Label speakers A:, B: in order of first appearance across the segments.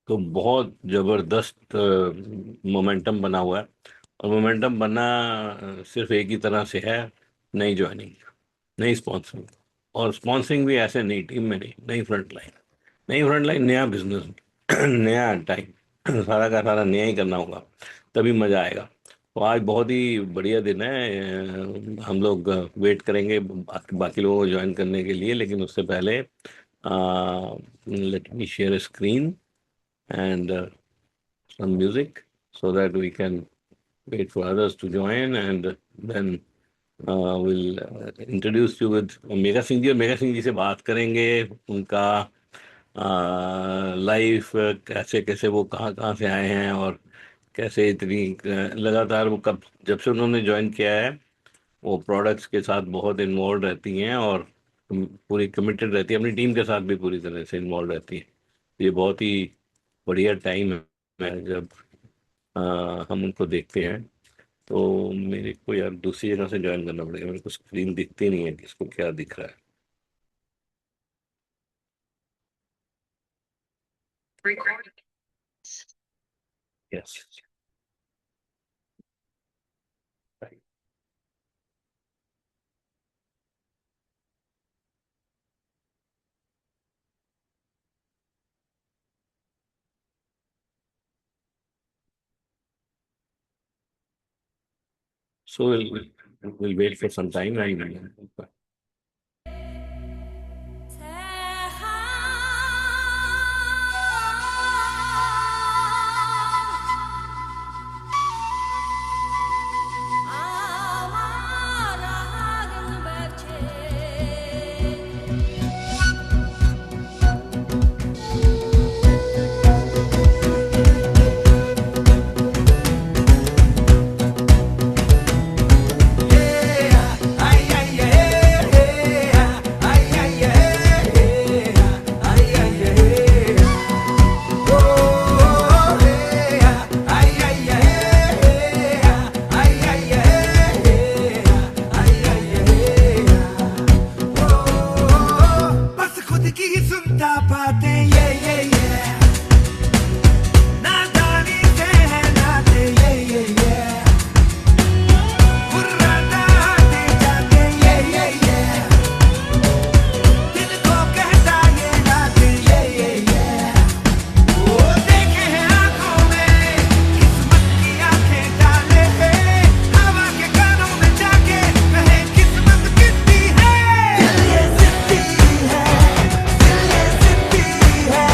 A: तो बहुत जबरदस्त मोमेंटम बना हुआ है। और मोमेंटम बना सिर्फ एक ही तरह से है, नई ज्वाइनिंग, नई स्पॉन्सरिंग। और स्पॉन्सरिंग भी ऐसे नई टीम में नहीं, नई फ्रंट लाइन, नई फ्रंट लाइन, नया बिजनेस, नया टाइम, सारा का सारा नया ही करना होगा, तभी मजा आएगा। तो आज बहुत ही बढ़िया दिन है। हम लोग वेट करेंगे बाकी लोगों को ज्वाइन करने के लिए, लेकिन उससे पहले let me share screen and some music so that we can wait for others to join, and then we'll introduce you with Megha Singh ji. और मेगा सिंह जी से बात करेंगे उनका लाइफ, कैसे कैसे वो कहाँ कहाँ से आए हैं, और कैसे इतनी लगातार वो कब जब से उन्होंने ज्वाइन किया है वो प्रोडक्ट्स के साथ बहुत इन्वॉल्व रहती हैं, और पूरी कमिटेड रहती है, अपनी टीम के साथ भी पूरी तरह से इन्वॉल्व रहती है। ये बहुत ही बढ़िया टाइम है जब हम उनको देखते हैं। तो मेरे को यार दूसरी जगह से ज्वाइन करना पड़ेगा, मेरे को स्क्रीन दिखती नहीं है किसको क्या दिख रहा है। Yes, so will wait for some time and
B: बस खुद की ही सुनता बातें ये नादानी से है नाते ये मुर्रादा आते जाते ये दिल को कहता ये नाते ये वो देखे हैं आंखों में किस्मत की आंखें डाले हैं हवा के कानों में जाके कहे किस्मत कितनी है दिल ये जिद्दी है दिल ये जिद्दी है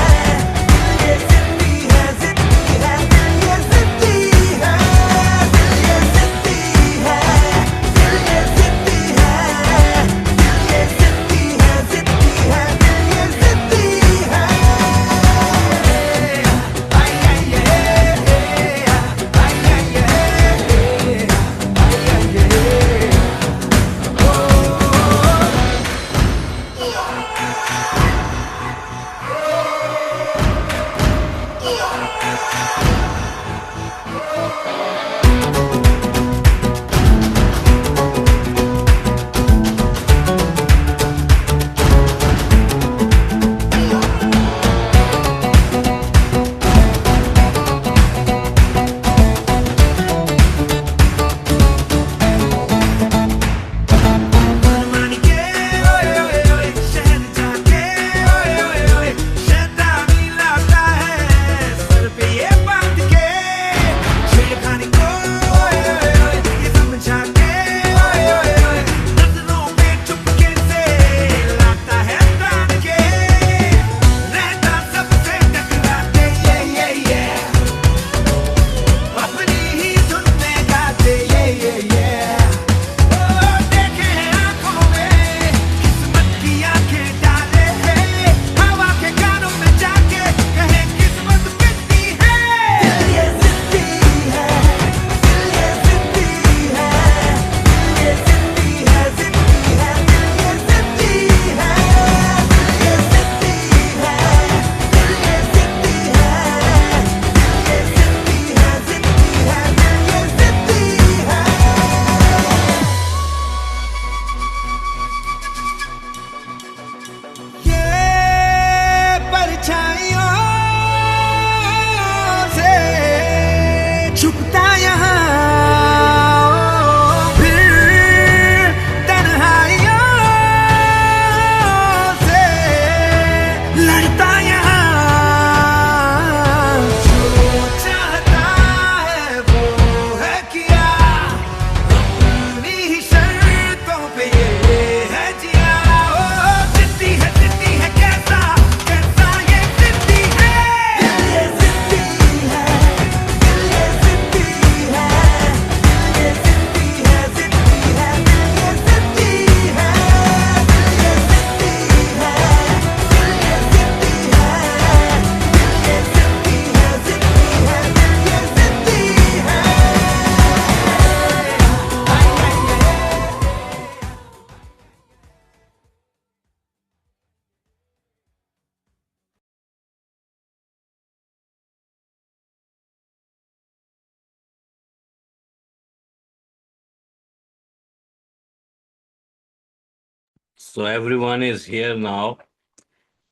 A: So everyone is here now.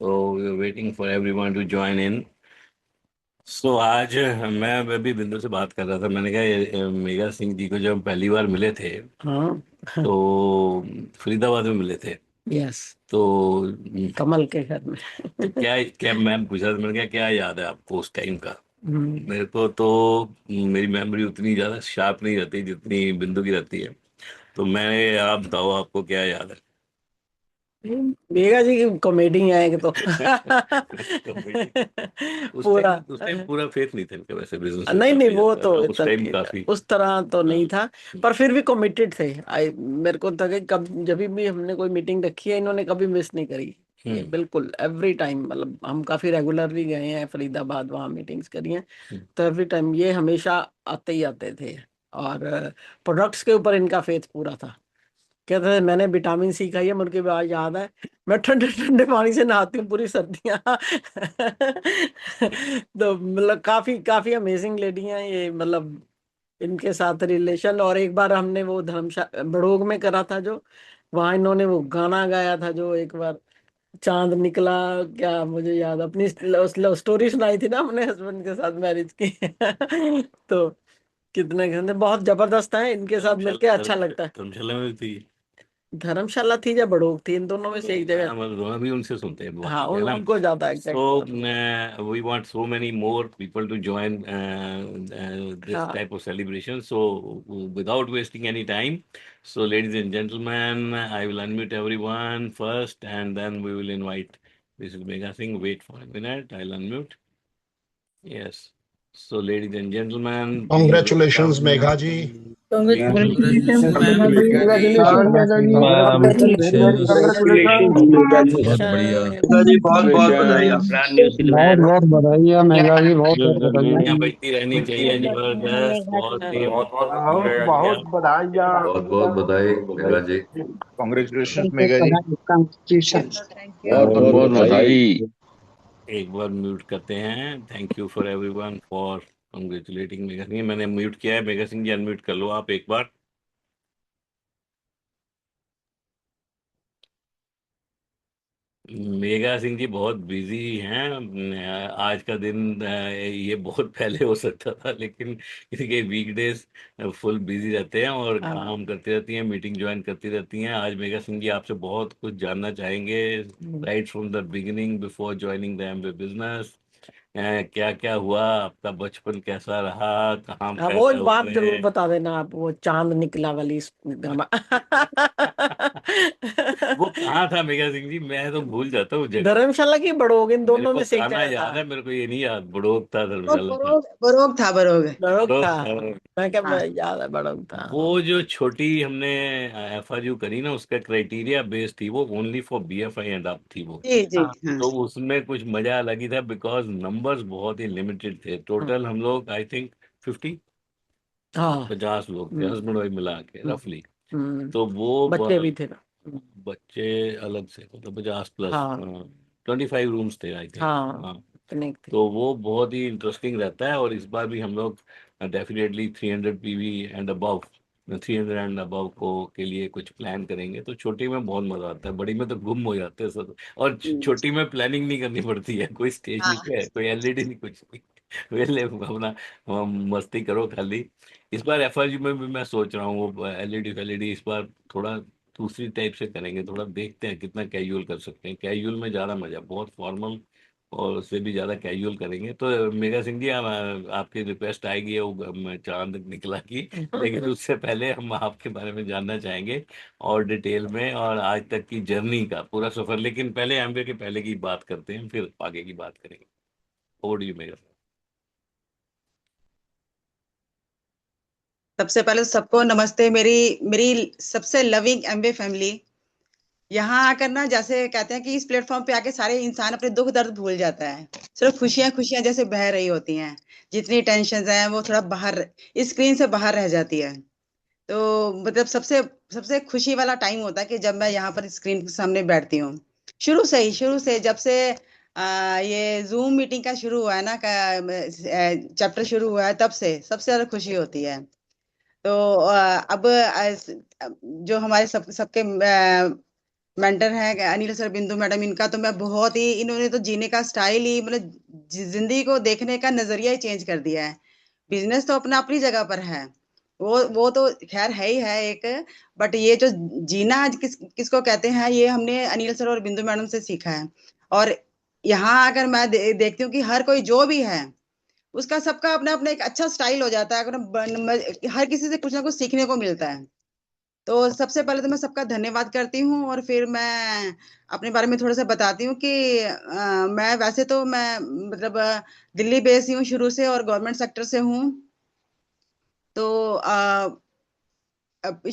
A: So we're waiting for everyone to join in. So आज मैं अभी बिंदु से बात कर रहा था, मैंने कहा मेगा सिंह जी को जब हम पहली बार मिले थे
C: हाँ
A: तो फरीदाबाद में मिले थे।
C: यस
A: तो
C: कमल के घर में।
A: तो क्या क्या मैम पूछा था, मैंने कहा क्या याद है आपको उस टाइम का?
C: हम्म,
A: मेरे को तो मेरी मेमोरी उतनी ज्यादा शार्प नहीं रहती जितनी बिंदु की रहती है। तो मैं, आप बताओ आपको क्या याद है?
C: मेगा जी की कॉमेडी आएगी तो पूरा।
A: उस टाइम पूरा फेथ नहीं था इनका वैसे बिजनेस में
C: नहीं नहीं,
A: काफी
C: वो
A: ज्यादा,
C: तो
A: उस टाइम काफी।
C: उस तरह तो नहीं था, पर फिर भी कमिटेड थे। आई मेरे को था कि कब जब भी हमने कोई मीटिंग रखी है इन्होंने कभी मिस नहीं करी। ये बिल्कुल एवरी टाइम, मतलब हम काफी रेगुलरली गए हैं फरीदाबाद, वहाँ मीटिंग्स करी हैं, तो एवरी टाइम ये हमेशा आते ही आते थे। और प्रोडक्ट्स के ऊपर इनका फेथ पूरा था। कहते थे मैंने विटामिन सी खाई है, मुझे आज याद है मैं ठंडे ठंडे पानी से नहाती हूँ पूरी सर्दियाँ। तो मतलब काफी काफी अमेजिंग लेडी हैं ये, मतलब इनके साथ रिलेशन। और एक बार हमने वो धर्मशाला बड़ोग में करा था जो, वहां इन्होंने वो गाना गाया था जो एक बार चांद निकला, क्या मुझे याद, अपनी लव स्टोरी सुनाई थी ना अपने हस्बैंड के साथ मैरिज की। तो कितने कहते बहुत जबरदस्त है, इनके साथ मिलके अच्छा लगता है।
A: धर्मशाला में थी।
C: धर्मशाला थी या बड़ोग थी, इन दोनों में से एक जगह।
A: हम दोनों भी उनसे सुनते हैं बहुत,
C: हाँ
A: ठीक है ना?
C: उनको ज्यादा
A: So
C: exact.
A: we want so many more people to join this
C: हाँ
A: type of celebration. So without wasting any time, so ladies and gentlemen, I will unmute everyone first, and then we will invite Mrs. Mega Singh. Wait for a minute. I'll unmute. Yes. So ladies and gentlemen, please
D: Congratulations, Megha ji.
A: welcome. Please
E: Congratulations,
A: welcome.
E: ma'am.
F: Congratulations, Megha ji.
E: Ma'am
F: Very
E: congratulations,
F: congratulations.
E: बहुत बढ़िया।
C: congratulations।
G: जी बहुत बहुत बधाई
H: brand new
F: बहुत
H: सिलवैन।
F: बहुत बधाई mega जी, बहुत बहुत बधाई।
A: यहाँ बजती रहनी चाहिए, जबरदस्त, बहुत ही
H: बहुत बहुत
D: बहुत
A: बढ़िया।
D: बहुत बधाइयाँ।
I: बहुत बहुत बधाई मेघा जी।
D: Congratulations, Megha ji.
I: बहुत बहुत बधाई।
A: एक बार म्यूट करते हैं। Thank you for everyone for congratulating mega Singh. मैंने म्यूट किया है, मेगा सिंह जी अनम्यूट कर लो आप एक बार। मेगा सिंह जी बहुत बिजी हैं। आज का दिन ये बहुत पहले हो सकता था, लेकिन किसी के वीकडेज फुल बिजी रहते हैं और काम करती रहती हैं, मीटिंग ज्वाइन करती रहती हैं। आज मेगा सिंह जी आपसे बहुत कुछ जानना चाहेंगे, right from the beginning before joining the Amway business. क्या क्या हुआ, आपका बचपन कैसा रहा, कहाँ
C: हाँ वो
A: पैदा
C: एक बात जरूर
A: हुए?
C: बता देना आप, वो चांद निकला वाली गाना।
A: वो कहाँ था मेगा सिंह जी? मैं तो भूल जाता हूँ जगह।
C: धर्मशाला की बड़ोग, इन
A: मेरे
C: दोनों
A: को
C: में से एक
A: गाना
C: जगह
A: याद
C: था।
A: है, मेरे को ये नहीं याद बड़ोग था
J: बरोग
A: धर्मशाला था।
J: बरोग बरोग था बरोग।
C: बड़ोग
A: बड़ोग
C: था।
A: था।
C: मैं क्या
J: हाँ
C: याद है, बड़ोग था।
A: वो जो छोटी हमने एफआरयू करी ना, उसका क्राइटेरिया बेस थी वो, only for BFI and up थी वो।
J: जी जी हाँ
A: तो उसमें कुछ मजा अलग ही था, बिकॉज नंबर्स बहुत ही लिमिटेड थे। टोटल हम लोग आई थिंक 50,
C: हाँ
A: 50 लोग थे, हस्बैंड वाइफ मिला के रफली।
C: हम्म,
A: तो वो
C: बच्चे भी थे ना।
A: बच्चे अलग से, मतलब 50 प्लस
C: हाँ
A: 25 रूम्स थे आई थिंक।
C: हाँ
A: हाँ।
C: कनेक्ट थे।
A: तो वो बहुत ही इंटरेस्टिंग रहता है, और इस बार भी हम लोग definitely 300 PV and above, 300 and above को के लिए कुछ प्लान करेंगे। तो छोटी में बहुत मजा आता है, बड़ी में तो गुम हो जाते हैं सब। और छोटी में प्लानिंग नहीं करनी पड़ती है, कोई स्टेज नहीं
J: हाँ
A: पे, कोई एलईडी नहीं, कुछ नहीं। वेले अपना मस्ती करो खाली। इस बार एफआरयू में भी मैं सोच रहा हूँ वो एलईडी फैलईडी इस बार थोड़ा दूसरी टाइप से करेंगे, थोड़ा देखते हैं कितना कैजुअल कर सकते हैं। कैजुअल में ज्यादा मजा, बहुत फॉर्मल और उससे भी ज्यादा कैजुअल करेंगे। तो मेगा सिंह जी, आपकी रिक्वेस्ट आएगी वो चांद निकला की, लेकिन उससे पहले हम आपके बारे में जानना चाहेंगे और डिटेल में, और आज तक की जर्नी का पूरा सफर। लेकिन पहले एमबीए के पहले की बात करते हैं, फिर आगे की बात करेंगे। Over to you Megha.
J: सबसे पहले तो सबको नमस्ते। मेरी मेरी सबसे लविंग एमबे फैमिली। यहाँ आकर ना, जैसे कहते हैं कि इस प्लेटफॉर्म पे आके सारे इंसान अपने दुख दर्द भूल जाता है, सिर्फ खुशियां खुशियां जैसे बह रही होती हैं। जितनी टेंशन है वो थोड़ा बाहर, स्क्रीन से बाहर रह जाती है। तो मतलब सबसे सबसे खुशी वाला टाइम होता है कि जब मैं यहाँ पर स्क्रीन के सामने बैठती हूँ। शुरू से जब से ये जूम मीटिंग का शुरू हुआ है ना, चैप्टर शुरू हुआ है, तब से सबसे ज्यादा खुशी होती है। तो अब जो हमारे सबके मेंटर है अनिल सर, बिंदु मैडम, इनका तो मैं बहुत ही, इन्होंने तो जीने का स्टाइल ही मतलब जिंदगी को देखने का नजरिया ही चेंज कर दिया है। बिजनेस तो अपना अपनी जगह पर है, वो तो खैर है ही है एक, बट ये जो जीना आज किसको कहते हैं, ये हमने अनिल सर और बिंदु मैडम से सीखा है। और यहाँ अगर मैं देखती हूँ कि हर कोई जो भी है उसका सबका अपना अपना एक अच्छा स्टाइल हो जाता है, अगर हर किसी से कुछ ना कुछ सीखने को मिलता है। तो सबसे पहले तो मैं सबका धन्यवाद करती हूँ, और फिर मैं अपने बारे में थोड़ा सा बताती हूँ कि मैं वैसे तो मैं मतलब दिल्ली बेस ही हूँ शुरू से, और गवर्नमेंट सेक्टर से हूँ। तो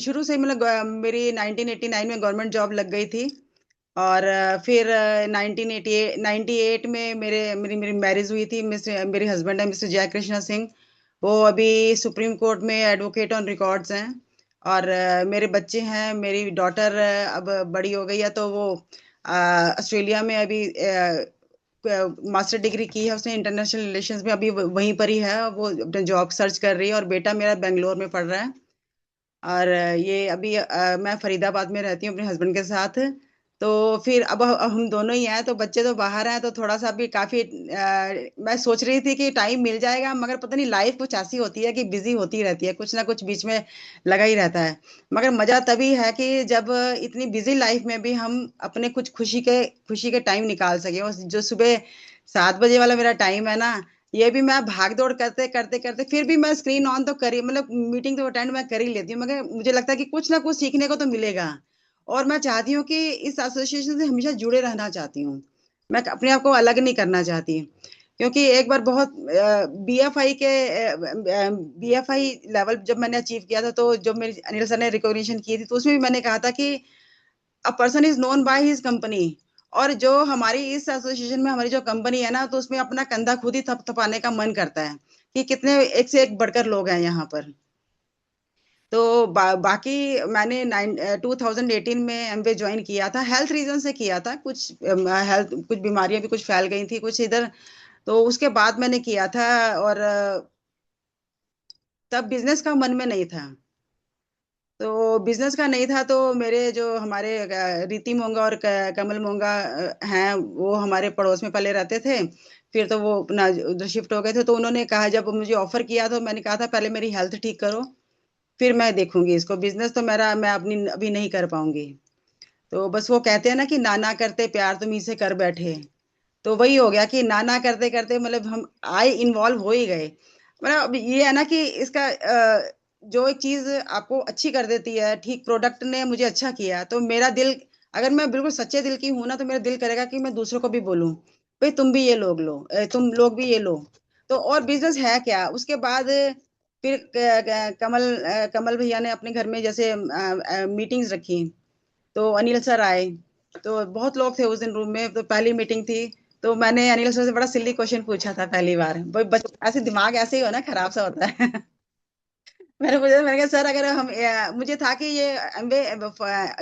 J: शुरू से मतलब मेरी 1989 में गवर्नमेंट जॉब लग गई थी, और फिर 1988 में मेरी मेरी मैरिज हुई थी। मेरे हस्बैंड है मिस्टर जय कृष्णा सिंह, वो अभी सुप्रीम कोर्ट में एडवोकेट ऑन रिकॉर्ड्स हैं। और मेरे बच्चे हैं, मेरी डॉटर अब बड़ी हो गई है, तो वो ऑस्ट्रेलिया में अभी मास्टर डिग्री की है उसने इंटरनेशनल रिलेशंस में, अभी वहीं पर ही है, वो अपने जॉब सर्च कर रही है। और बेटा मेरा बेंगलोर में पढ़ रहा है। और ये अभी मैं फरीदाबाद में रहती हूँ अपने हस्बैंड के साथ। तो फिर अब हम दोनों ही हैं, तो बच्चे तो बाहर हैं, तो थोड़ा सा भी काफी मैं सोच रही थी कि टाइम मिल जाएगा, मगर पता नहीं लाइफ कुछ ऐसी होती है कि बिजी होती रहती है, कुछ ना कुछ बीच में लगा ही रहता है। मगर मजा तभी है कि जब इतनी बिजी लाइफ में भी हम अपने कुछ खुशी के टाइम निकाल सके। और जो सुबह 7 बजे वाला मेरा टाइम है ना, ये भी मैं भाग दौड़ करते करते करते फिर भी मैं स्क्रीन ऑन तो करी, मतलब मीटिंग तो अटेंड मैं कर ही लेती हूँ, मगर मुझे लगता है कि कुछ ना कुछ सीखने को तो मिलेगा। और मैं चाहती हूँ कि इस एसोसिएशन से हमेशा जुड़े रहना चाहती हूँ, मैं अपने आप को अलग नहीं करना चाहती। क्योंकि एक बार बहुत बीएफआई लेवल जब मैंने अचीव किया था, तो जब मेरी अनिल सर ने रिकॉग्निशन की थी, तो उसमें भी मैंने कहा था कि a person is known by his company. और जो हमारी इस एसोसिएशन में हमारी जो कंपनी है ना, तो उसमें अपना कंधा खुद ही थपथपाने का मन करता है कि कितने एक से एक बढ़कर लोग हैं यहाँ पर। तो बाकी मैंने 2018 में एमबीए ज्वाइन किया था, हेल्थ रीजन से किया था, कुछ हेल्थ कुछ बीमारियां भी कुछ फैल गई थी कुछ इधर, तो उसके बाद मैंने किया था। और तब बिजनेस का मन में नहीं था, तो बिजनेस का नहीं था, तो मेरे जो हमारे रीति मोंगा और कमल मोंगा हैं, वो हमारे पड़ोस में पहले रहते थे, फिर तो वो अपना उधर शिफ्ट हो गए थे। तो उन्होंने कहा, जब मुझे ऑफर किया, तो मैंने कहा था पहले मेरी हेल्थ ठीक करो, फिर मैं देखूंगी इसको, बिजनेस तो मेरा मैं अपनी अभी नहीं कर पाऊंगी। तो बस वो कहते हैं ना कि नाना करते प्यार तुम ही से कर बैठे, तो वही हो गया कि नाना करते करते मतलब हम आए इन्वॉल्व हो ही गए। मतलब अब ये है ना कि इसका जो एक चीज आपको अच्छी कर देती है, ठीक प्रोडक्ट ने मुझे अच्छा किया, तो मेरा दिल, अगर मैं बिल्कुल सच्चे दिल की हूं ना, तो मेरा दिल करेगा कि मैं दूसरों को भी बोलूं, भाई तुम भी ये लोग लो, तुम लोग भी ये लो। तो और बिजनेस है क्या उसके बाद। फिर कमल भैया ने अपने घर में जैसे मीटिंग्स रखी, तो अनिल सर आए, तो बहुत लोग थे उस दिन रूम में, तो पहली मीटिंग थी। तो मैंने अनिल सर से बड़ा सिली क्वेश्चन पूछा था पहली बार, ऐसे दिमाग ऐसे ही हो ना, खराब सा होता है। मैंने कहा सर, अगर हम मुझे था कि ये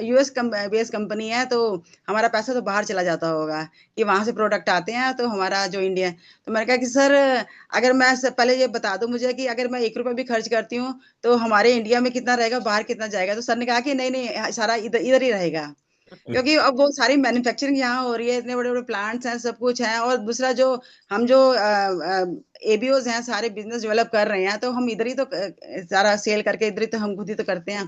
J: यूएस बेस कंपनी है, तो हमारा पैसा तो बाहर चला जाता होगा, कि वहां से प्रोडक्ट आते हैं, तो हमारा जो इंडिया। तो मैंने कहा कि सर, अगर मैं पहले ये बता दूं मुझे कि अगर मैं 1 रुपया भी खर्च करती हूँ, तो हमारे इंडिया में कितना रहेगा, बाहर कितना जाएगा। तो सर ने कहा कि नहीं नहीं, सारा इधर इधर ही रहेगा, क्योंकि अब वो सारी मैन्युफैक्चरिंग यहाँ हो रही है, इतने बड़े बड़े प्लांट्स हैं, सब कुछ है। और दूसरा जो हम जो एबीओज हैं, सारे बिजनेस डेवलप कर रहे हैं, तो हम इधर ही तो सारा सेल करके इधर ही तो हम खुद ही तो करते हैं।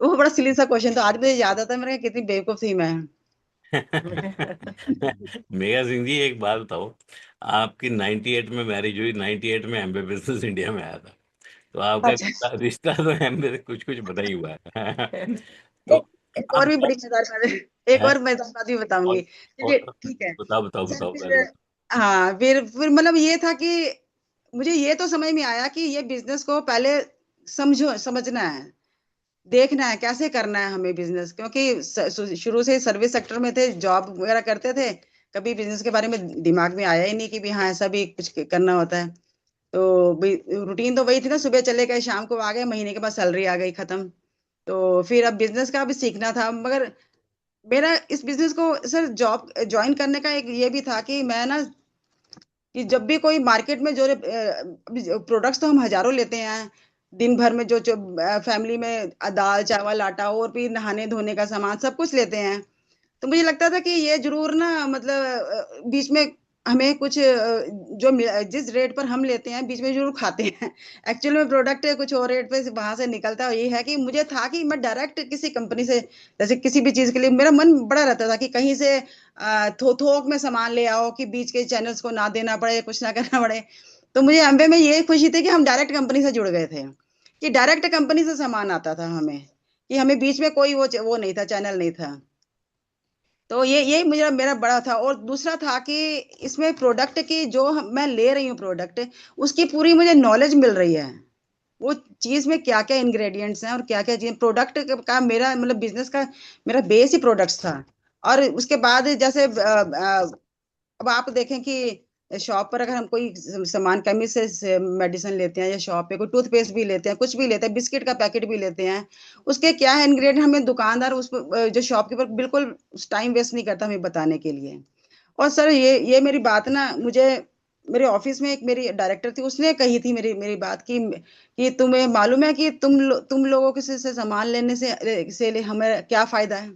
J: वो बड़ा सिली सा क्वेश्चन, तो आज मुझे याद आता है, मैंने कहा कितनी बेवकूफ थी मैं।
A: मेगा सिंह जी, एक बात बताओ, आपकी 98 में मैरिज हुई, 98 में एमबे बिजनेस इंडिया में आया था, तो आपका
J: अच्छा,
A: रिश्ता रिश्ता तो एमबे से कुछ कुछ बता ही हुआ है। तो
J: एक और
A: आप
J: भी बड़ी मजेदार बात, एक
A: है,
J: और मजेदार बात भी बताऊंगी, चलिए
A: और
J: ठीक है।
A: बताओ बताओ
J: सर
A: बताओ,
J: फिर,
A: पहले बताओ।
J: हाँ, फिर मतलब ये था कि मुझे ये तो समझ में आया कि ये बिजनेस को पहले समझना है, देखना है कैसे करना है हमें बिजनेस, क्योंकि शुरू से सर्विस सेक्टर में थे, जॉब वगैरह करते थे, कभी बिजनेस के बारे में दिमाग में आया ही नहीं कि भी हाँ ऐसा भी कुछ करना होता है। तो रूटीन तो वही थी ना, सुबह चले गए शाम को आ गए, महीने के बाद सैलरी आ गई, खत्म। तो फिर अब बिजनेस का भी सीखना था, मगर मेरा इस बिजनेस को सर जॉब ज्वाइन करने का एक ये भी था कि मैं ना, कि जब भी कोई मार्केट में जो प्रोडक्ट्स तो हम हजारों लेते हैं दिन भर में, जो फैमिली में दाल चावल आटा और भी नहाने धोने का सामान सब कुछ लेते हैं। तो मुझे लगता था कि ये जरूर ना मतलब बीच में हमें कुछ जिस रेट पर हम लेते हैं बीच में जरूर खाते हैं। एक्चुअल में प्रोडक्ट कुछ और रेट पे वहां से निकलता है। ये है कि मुझे था कि मैं डायरेक्ट किसी कंपनी से, जैसे किसी भी चीज के लिए मेरा मन बड़ा रहता था कि कहीं से थोक में सामान ले आओ, कि बीच के चैनल्स को ना देना पड़े, कुछ ना करना पड़े। तो मुझे एमवे में ये खुशी थी कि हम डायरेक्ट कंपनी से जुड़ गए थे, कि डायरेक्ट कंपनी से सामान आता था हमें, कि हमें बीच में कोई वो नहीं था, चैनल नहीं था। तो ये मुझे मेरा बड़ा था। और दूसरा था कि इसमें प्रोडक्ट की जो मैं ले रही हूँ प्रोडक्ट, उसकी पूरी मुझे नॉलेज मिल रही है। वो चीज में क्या क्या इंग्रेडिएंट्स हैं और क्या क्या चीज प्रोडक्ट का मेरा मतलब बिजनेस का मेरा बेस ही प्रोडक्ट्स था। और उसके बाद जैसे अब आप देखें कि शॉप पर अगर हम कोई सामान केमिस्ट से मेडिसिन लेते हैं, या शॉप पे कोई टूथपेस्ट भी लेते हैं, कुछ भी लेते हैं, बिस्किट का पैकेट भी लेते हैं, उसके क्या है इंग्रेडिएंट, हमें दुकानदार उस जो शॉपकीपर बिल्कुल टाइम वेस्ट नहीं करता हमें बताने के लिए। और सर ये मेरी बात ना मुझे मेरे ऑफिस में एक मेरी डायरेक्टर थी, उसने कही थी मेरी मेरी बात कि तुम्हें मालूम है कि तुम लोगों के से सामान लेने से हमें क्या फायदा है।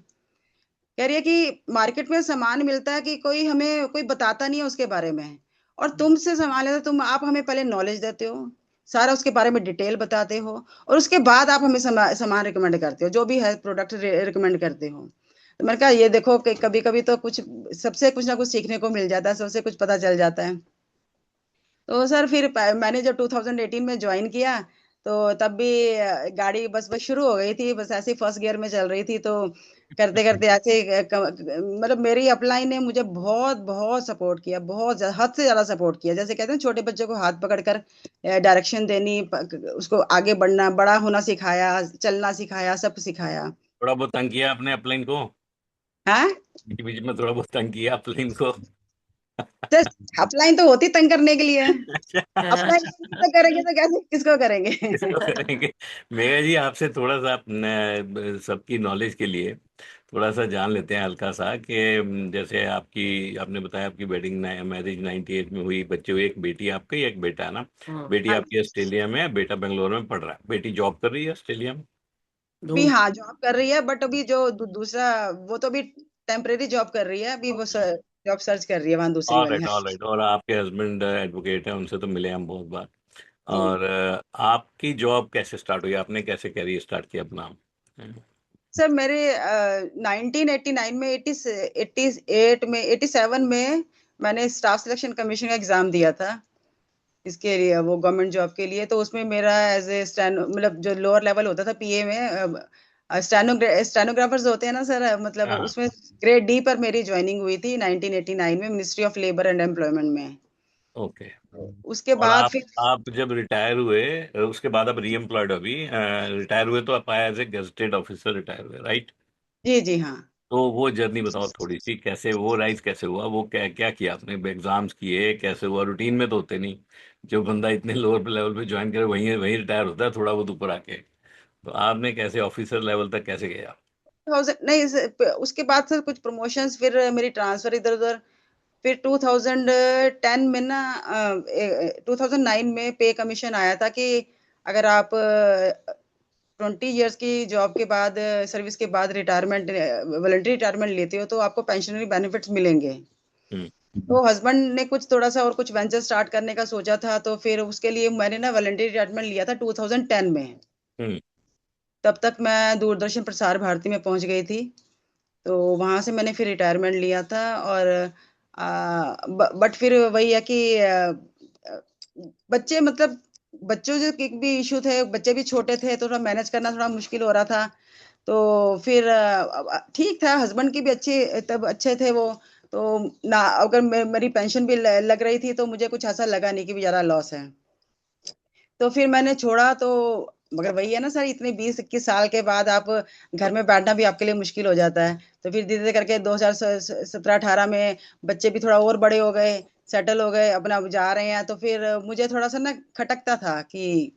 J: कह रही है कि मार्केट में सामान मिलता है कि कोई हमें कोई बताता नहीं है उसके बारे में, और तुमसे सामान लेते तुम आप हमें पहले नॉलेज देते हो, सारा उसके बारे में डिटेल बताते हो, और उसके बाद आप हमें सामान रिकमेंड करते हो, जो भी है प्रोडक्ट रिकमेंड करते हो। तो मैंने कहा ये देखो कि कभी कभी तो कुछ सबसे कुछ ना कुछ सीखने को मिल जाता है, सबसे कुछ पता चल जाता है। तो सर फिर मैंने जब 2018 में ज्वाइन किया, तो तब भी गाड़ी बस बस शुरू हो गई थी, बस ऐसे ही फर्स्ट गियर में चल रही थी। तो करते करते ऐसे मतलब मेरी अपलाइन ने मुझे बहुत बहुत सपोर्ट किया, बहुत हद से ज्यादा सपोर्ट किया। जैसे कहते हैं छोटे बच्चे को हाथ पकड़कर डायरेक्शन देनी, उसको आगे बढ़ना, बड़ा होना सिखाया, चलना सिखाया, सब सिखाया।
A: थोड़ा बहुत तंग किया आपने अपलाइन को?
J: हाँ,
A: बीच बीच में थोड़ा बहुत तंग किया अपलाइन को?
J: तो अपलाइन तो होती तंग करने के लिए।
A: अच्छा।
J: अपलाइन तो करेंगे तो कैसे किसको करेंगे।
A: इसको करेंगे। मेघा जी, आपसे थोड़ा सा अपने सबकी नॉलेज के लिए थोड़ा सा जान लेते हैं हल्का सा कि जैसे आपकी आपने बताया आपकी वेडिंग मैरिज 98 में हुई, बच्चे हुए, एक बेटी आपकी एक बेटा है ना? बेटी
J: हाँ
A: आपकी ऑस्ट्रेलिया में है, बेटा बेंगलोर में पढ़ रहा है। बेटी जॉब कर रही है ऑस्ट्रेलिया में?
J: अभी, हाँ जॉब कर रही है, बट अभी जो दूसरा वो तो अभी टेम्परेरी जॉब कर रही है, अभी वो जॉब सर्च कर रही है वहां दूसरी
A: ऑल
J: वाली।
A: राइट,
J: हाँ
A: ऑल राइट। और आपके हस्बैंड एडवोकेट हैं, उनसे तो मिले हम बहुत बार।
J: जी
A: और आपकी जॉब कैसे स्टार्ट हुई? आपने कैसे कैरियर स्टार्ट किया अपना?
J: सर, मेरे 1989 में 88 में 87 में मैंने स्टाफ सिलेक्शन कमीशन का एग्जाम दिया था, इसके लिए वो गवर्नमेंट जॉब के लिए। तो उसमें मेरा एज ए स्टैनो मतलब जो लोअर लेवल होता था पीए में, स्टेनोग्राफर्स होते हैं ना सर, मतलब
A: हाँ,
J: उसमें ग्रेड डी पर मेरी ज्वाइनिंग हुई थी 1989 में ministry of labour and employment में।
A: ओके।
J: उसके
A: और
J: बाद
A: आप
J: फिर
A: आप जब रिटायर हुए, उसके बाद आप री एम्प्लॉयड, अभी रिटायर हुए तो आप आए as a gazetted officer retire हुए, राइट?
J: जी जी हाँ।
A: तो वो जर्नी बताओ थोड़ी सी, कैसे वो राइज कैसे हुआ, वो क्या क्या किया आपने? एग्जाम्स किए, कैसे हुआ? रूटीन में तो होते नहीं, जो बंदा इतने लोअर लेवल पे ज्वाइन करे वहीं वहीं रिटायर होता है थोड़ा बहुत ऊपर आके। तो आपने कैसे ऑफिसर लेवल तक कैसे गया?
J: नहीं उसके बाद सर कुछ प्रमोशंस, फिर मेरी ट्रांसफर इधर उधर। फिर 2010 में ना 2009 में पे कमीशन आया था कि अगर आप 20 इयर्स की जॉब के बाद, सर्विस के बाद रिटायरमेंट, वॉलंटरी रिटायरमेंट लेते हो तो आपको पेंशनरी बेनिफिट्स मिलेंगे।
A: हम्म।
J: तो हस्बैंड ने कुछ थोड़ा सा और कुछ वेंचर स्टार्ट करने का सोचा था, तो फिर उसके लिए मैंने ना वॉलंटरी रिटायरमेंट लिया था 2010 में।
A: हम्म।
J: तब तक मैं दूरदर्शन प्रसार भारती में पहुंच गई थी। तो वहां से मैंने फिर रिटायरमेंट लिया था। और बट फिर वही है कि बच्चे मतलब बच्चों जो एक भी इशू थे, बच्चे भी छोटे थे, तो थोड़ा मैनेज करना थोड़ा मुश्किल हो रहा था। तो फिर ठीक था, हस्बैंड की भी अच्छी तब अच्छे थे वो। तो ना अगर मेरी पेंशन भी लग रही थी, तो मुझे कुछ ऐसा लगा नहीं कि भी ज्यादा लॉस है। तो फिर मैंने छोड़ा। तो मगर वही है ना सर, इतने 20-21 साल के बाद आप घर में बैठना भी आपके लिए मुश्किल हो जाता है। तो फिर धीरे धीरे करके 2017-18 में बच्चे भी थोड़ा और बड़े हो गए, सेटल हो गए, अपना जा रहे हैं। तो फिर मुझे थोड़ा सा ना खटकता था कि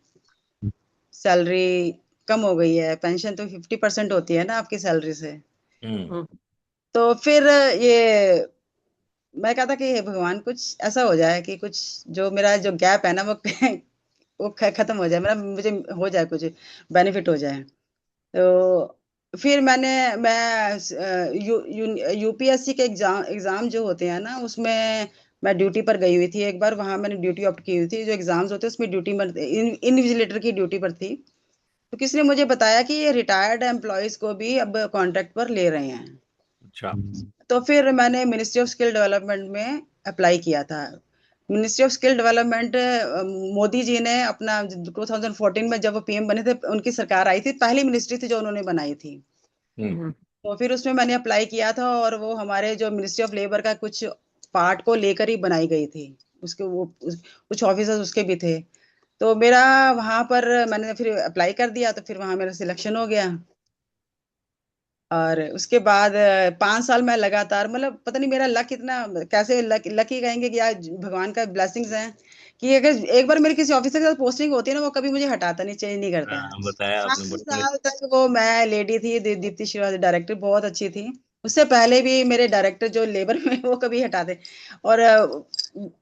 J: सैलरी कम हो गई है, पेंशन तो 50% होती है ना आपकी सैलरी से।
A: हम्म।
J: तो फिर ये मैं कहा था कि हे भगवान कुछ ऐसा हो जाए कि कुछ जो मेरा जो गैप है ना वो वो खत्म हो जाए, मेरा मुझे हो जाए कुछ बेनिफिट हो जाए। तो फिर मैं यूपीएससी के एग्जाम जो होते हैं ना, उसमें मैं ड्यूटी पर गई हुई थी एक बार। वहां मैंने ड्यूटी ऑप्ट की हुई थी। जो एग्जाम्स होते हैं उसमें ड्यूटी पर इनविजिलेटर की ड्यूटी पर थी। तो किसी ने मुझे बताया कि ये रिटायर्ड एम्प्लॉयज को भी अब कॉन्ट्रैक्ट पर ले रहे हैं।
A: अच्छा।
J: तो फिर मैंने मिनिस्ट्री ऑफ स्किल डेवलपमेंट में अप्लाई किया था। Ministry of skill development, Modi ji ने अपना 2014 में जब वो पीएम बने थे, उनकी सरकार आई थी, पहली मिनिस्ट्री थी जो उन्होंने बनाई थी।
A: हम्म।
J: तो फिर उसमें मैंने अप्लाई किया था, और वो हमारे जो मिनिस्ट्री ऑफ लेबर का कुछ पार्ट को लेकर ही बनाई गई थी। उसके कुछ ऑफिसर्स उसके भी थे। तो मेरा वहां पर मैंने फिर अप्लाई कर दिया, तो फिर वहां मेरा सिलेक्शन हो गया। और उसके बाद 5 साल मैं लगातार, मतलब पता नहीं मेरा लक इतना, कैसे लकी कहेंगे कि आज भगवान का ब्लेसिंग्स हैं, कि अगर एक बार मेरी किसी ऑफिसर के साथ पोस्टिंग होती है ना, वो कभी मुझे हटाता नहीं, चेंज नहीं करता है।
A: हाँ, बताया आपने
J: 5 साल तक वो मैं लेडी थी, दीप्ति श्रीवास्तव डायरेक्टर, बहुत अच्छी थी। उससे पहले भी मेरे डायरेक्टर जो लेबर में, वो कभी हटाते। और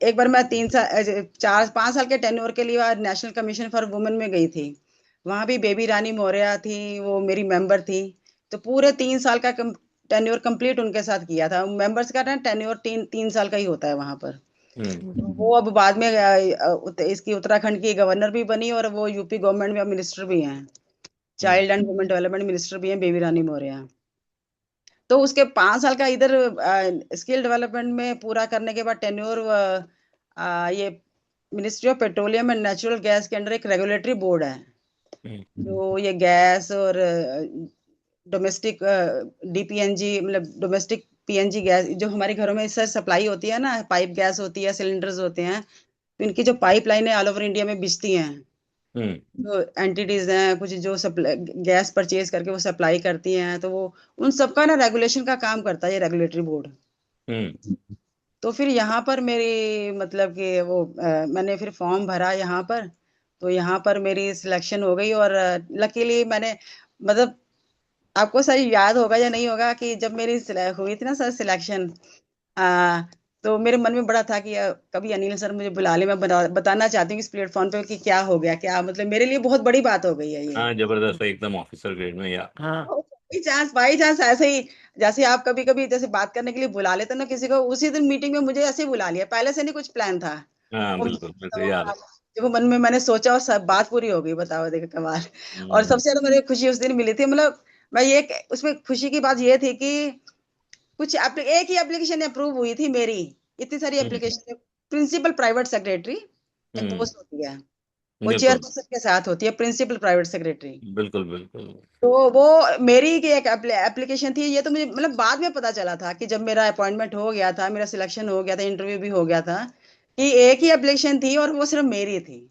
J: एक बार मैं 4-5 साल के टेन्योर के लिए नेशनल कमीशन फॉर वुमेन में गई थी। वहां भी बेबी रानी मौर्य थी, वो मेरी मेंबर थी। तो पूरे 3 साल का टेन्योर कंप्लीट उनके साथ किया था। मेंबर्स का ना टेन्योर 3 साल का ही होता है वहां पर। तो वो अब बाद में इसकी उत्तराखंड की गवर्नर भी बनी, और वो यूपी गवर्नमेंट में अब मिनिस्टर भी हैं। Child and women development minister भी हैं बेबी रानी मौर्य। तो उसके 5 साल का इधर स्किल डेवलपमेंट में पूरा करने के बाद टेन्योर, ये ministry of petroleum and natural gas के अंडर एक रेगुलेटरी बोर्ड है, जो ये गैस और डोमेस्टिक डीपीएनजी, मतलब डोमेस्टिक पीएनजी गैस जो हमारे घरों में सर सप्लाई होती है ना, पाइप गैस होती है, सिलेंडर्स होते हैं, तो इनकी जो पाइपलाइन है ऑल ओवर इंडिया में बिजती हैं। जो एंटिटीज हैं कुछ, जो सप्लाई गैस परचेज करके वो सप्लाई करती हैं, तो वो उन सबका ना रेगुलेशन का काम करता है ये रेगुलेटरी बोर्ड। तो फिर यहाँ पर मेरी, मतलब कि वो मैंने फिर फॉर्म भरा यहाँ पर। तो यहाँ पर मेरी सिलेक्शन हो गई, और लकीली मैंने, मतलब आपको सर याद होगा या नहीं होगा कि जब मेरी हुई थी ना सर सिलेक्शन, आ, तो मेरे मन में बड़ा था कि कभी अनिल सर मुझे बुला ले, मैं बताना चाहती हूँ इस प्लेटफॉर्म पे कि क्या हो गया, क्या मतलब मेरे लिए बहुत बड़ी बात हो गई है ये।
A: हाँ, जबरदस्त है एकदम, ऑफिसर ग्रेड में या।
C: हाँ।
J: बाई चांस ऐसे ही, जैसे आप कभी कभी जैसे बात करने के लिए बुला लेते ना किसी को, उसी दिन मीटिंग में मुझे ऐसे ही बुला लिया, पहले से नहीं कुछ प्लान था।
A: हाँ
J: वो
A: बिल्कुल, मेरे को याद है।
J: देखो मन में मैंने सोचा और सब बात पूरी हो गई, बताओ देखो कमाल। और
A: हम्म।
J: सबसे ज्यादा मुझे खुशी उस दिन मिली थी, मतलब मैं ये, उसमें खुशी की बात ये थी कि कुछ एक ही एप्लीकेशन अप्रूव हुई थी मेरी, इतनी सारी
A: हम्म।
J: एप्लीकेशन। प्रिंसिपल प्राइवेट सेक्रेटरी एक
A: हम्म।
J: पोस्ट होती है, वो
A: बिल्कुल
J: चेयरपर्सन के साथ होती है, प्रिंसिपल प्राइवेट सेक्रेटरी।
A: बिल्कुल बिल्कुल।
J: तो वो मेरी की एक एप्लीकेशन थी। ये तो मुझे मतलब बाद में पता चला था कि जब मेरा अपॉइंटमेंट हो गया था, मेरा सिलेक्शन हो गया था, इंटरव्यू भी हो गया था, कि एक ही एप्लीकेशन थी और वो सिर्फ मेरी थी।